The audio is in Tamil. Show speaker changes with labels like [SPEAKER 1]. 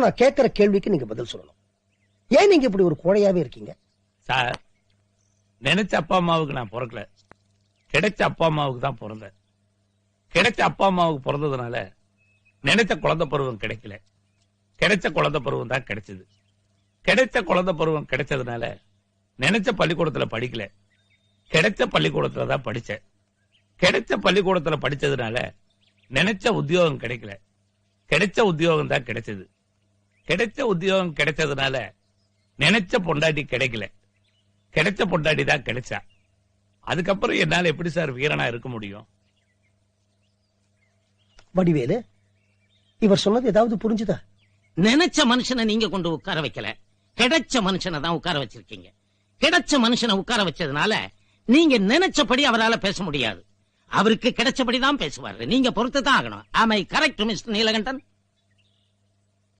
[SPEAKER 1] நான் கேட்கிற கேள்விக்கு நீங்க பதில் சொல்லணும். ஏன் நீங்க இப்படி ஒரு கோழையாவே இருக்கீங்க?
[SPEAKER 2] சார், நினைச்ச அப்பா அம்மாவுக்கு நான் பிறக்கல, கிடைச்ச அப்பா அம்மாவுக்கு தான் பிறந்தேன். கிடைச்ச அப்பா அம்மாவுக்கு பிறந்ததுனால நினைச்ச குழந்தை பருவம் கிடைக்கல, கிடைச்ச குழந்தை பருவம் தான் கிடைச்சது. கிடைச்ச குழந்தை பருவம் கிடைச்சதுனால நினைச்ச பள்ளிக்கூடத்துல படிக்கல, கிடைச்ச பள்ளிக்கூடத்துல தான் படிச்சேன். கிடைச்ச பள்ளிக்கூடத்துல படிச்சதுனால நினைச்ச உத்தியோகம் கிடைக்கல, கிடைச்ச உத்தியோகம் தான் கிடைச்சது. கிடைச்ச உத்தியோகம் கிடைச்சதுனால நினைச்ச பொண்டாட்டி கிடைக்கல, கிடைச்ச பொண்டாட்டி தான் கிடைச்சா. அதுக்கப்புறம் என்னால எப்படி சார் வீரனா இருக்க முடியும்?
[SPEAKER 1] வடிவேலு, இவர் சொன்னது ஏதாவது புரிஞ்சுதா?
[SPEAKER 3] நினைச்ச மனுஷனை நீங்க கொண்டு உட்கார வைக்கல, கிடைச்ச மனுஷனை தான் உட்கார வச்சிருக்கீங்க. கிடைச்ச மனுஷனை உட்கார வச்சதுனால நீங்க நினைச்சபடி அவரால் பேச முடியாது. அவருக்கு கிடைச்சபடி தான் பேசுவாரு. நீங்க பொறுத்து தான் ஆகணும். ஆமை கரெக்ட் மிஸ்டர் நீலகண்டன்?